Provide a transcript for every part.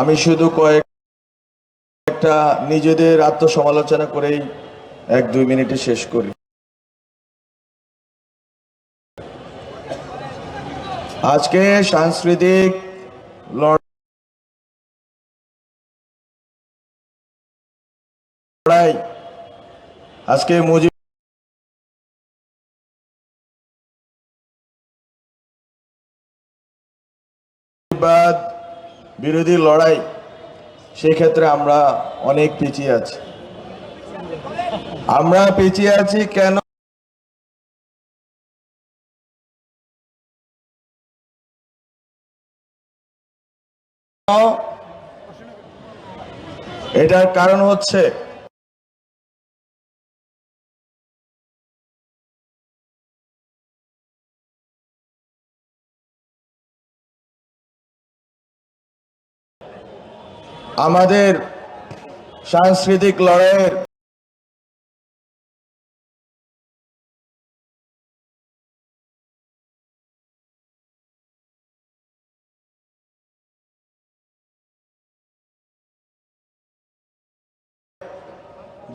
আমি শুধু কয়েকটা নিজেদের আত্মসমালোচনা করেই 1-2 মিনিটে শেষ করি। আজকে সাংস্কৃতিক লড়াই, আজকে মুজিববাদ বিরোধী লড়াই, সেই ক্ষেত্রে আমরা অনেক পিছিয়ে আছি। আমরা পিছিয়ে আছি কেন? এটার কারণ হচ্ছে আমাদের সাংস্কৃতিক লড়াইয়ের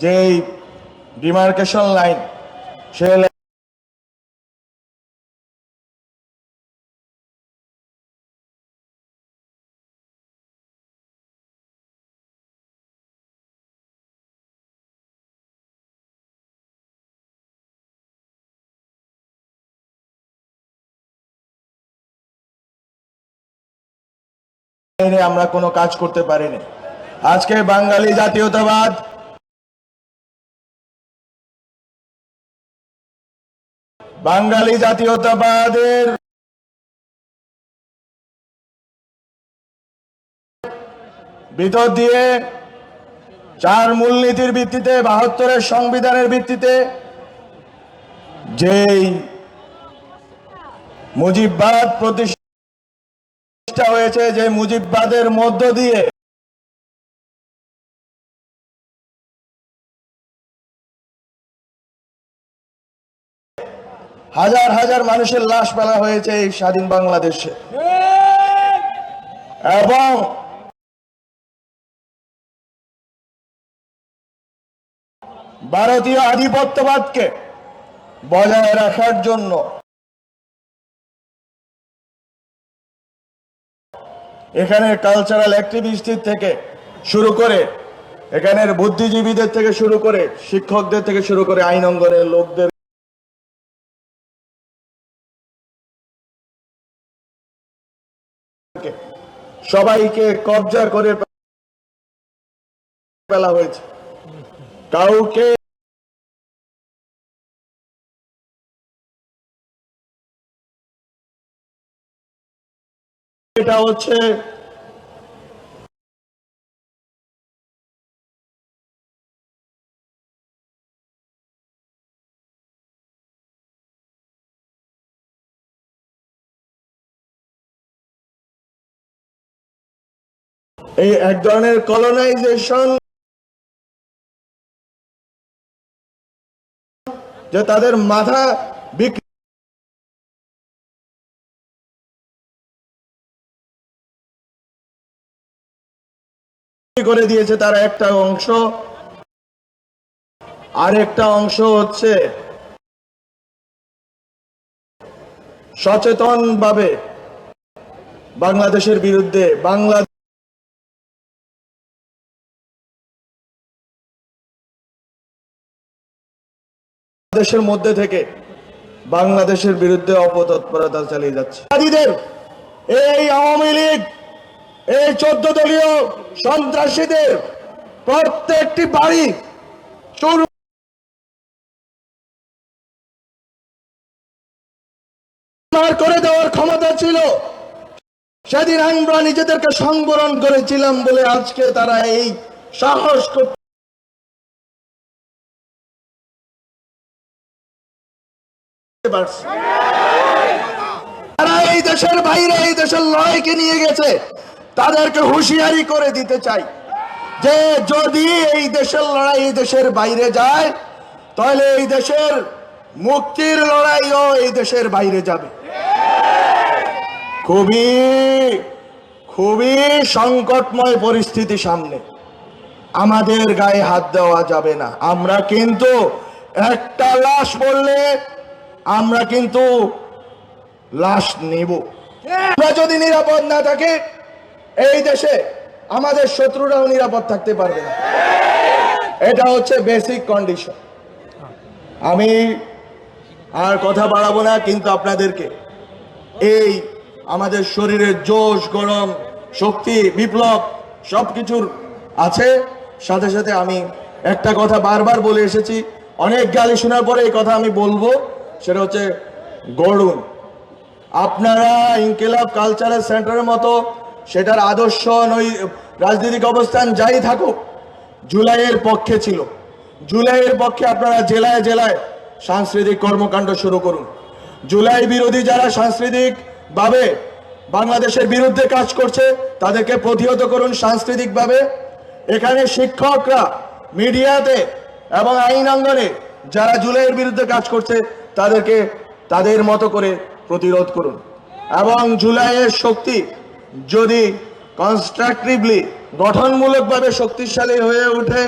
যেই ডিমার্কেশন লাইন, সে আমরা কোনো কাজ করতে পারিনি। আজকে বাঙালি জাতীয়তাবাদের ভিতর দিয়ে 4 মূলনীতির ভিত্তিতে, 72-এর সংবিধানের ভিত্তিতে যেই মুজিববাদ প্রতিষ্ঠা হয়েছে, যে মুজিববাদের মধ্য দিয়ে হাজার হাজার মানুষের লাশ ফেলা হয়েছে এই স্বাধীন বাংলাদেশে, এবং ভারতীয় আধিপত্যবাদকে বজায় রাখার জন্য এখানে কালচারাল অ্যাক্টিভিস্টদের থেকে শুরু করে, এখানের বুদ্ধিজীবীদের থেকে শুরু করে, শিক্ষকদের থেকে শুরু করে, আইন অঙ্গনের লোকদের সবাইকে কবজা করে ফেলা হয়েছে। কাউকে এটা হচ্ছে এই এক ধরনের কলোনাইজেশন, যে তাদের মাথা বিক্রি করে দিয়েছে তার একটা অংশ। আরেকটা অংশ হচ্ছে সচেতনভাবে বাংলাদেশের বিরুদ্ধে, বাংলাদেশের মধ্যে থেকে বাংলাদেশের বিরুদ্ধে অপতৎপরতা চালিয়ে যাচ্ছে। এই আওয়ামী লীগ, এই 14 দলীয় সন্ত্রাসীদের প্রত্যেকটি বাড়ি করে দেওয়ার ক্ষমতা ছিল। সেদিন আমরা নিজেদেরকে সংবরণ করেছিলাম বলে আজকে তারা এই সাহস করতে পারছে। তারা এই দেশের বাইরে এই দেশের লড়াইকে নিয়ে গেছে। তাদেরকে হুঁশিয়ারি করে দিতে চাই যে যদি এই দেশের লড়াই এই দেশের বাইরে যায়, তাহলে এই দেশের মুক্তির লড়াইও এই দেশের বাইরে যাবে। খুবই খুবই সংকটময় পরিস্থিতি সামনে, আমাদের গায়ে হাত দেওয়া যাবে না। আমরা কিন্তু একটা লাশ পড়লে আমরা কিন্তু লাশ নেব। আমরা যদি নিরাপদ না থাকি এই দেশে আমাদের শত্রুরাও নিরাপদ থাকতে পারবে না। এটা হচ্ছে বেসিক কন্ডিশন। আমি আর কথা বাড়াবো না, কিন্তু আপনাদেরকে এই আমাদের শরীরের জোশ, গরম, শক্তি, বিপ্লব সবকিছুর আছে। সাথে সাথে আমি একটা কথা বারবার বলে এসেছি, অনেক গালি শোনার পরে এই কথা আমি বলবো, সেটা হচ্ছে গড়ুন। আপনারা ইনকিলাব কালচারাল সেন্টারের মতো সেটার আদর্শ রাজনৈতিক অবস্থান যাই থাকুক, জুলাইয়ের পক্ষে ছিল। জুলাইয়ের পক্ষে আপনারা জেলায় জেলায় সাংস্কৃতিক কর্মকাণ্ড শুরু করুন। জুলাই বিরোধী যারা সাংস্কৃতিক ভাবে বাংলাদেশের বিরুদ্ধে কাজ করছে তাদেরকে প্রতিহত করুন সাংস্কৃতিকভাবে। এখানে শিক্ষকরা, মিডিয়াতে এবং আইন অঙ্গনে যারা জুলাইয়ের বিরুদ্ধে কাজ করছে তাদেরকে তাদের মতো করে প্রতিরোধ করুন। এবং জুলাইয়ের শক্তি যদি কনস্ট্রাকটিভলি, গঠনমূলকভাবে শক্তিশালী হয়ে ওঠে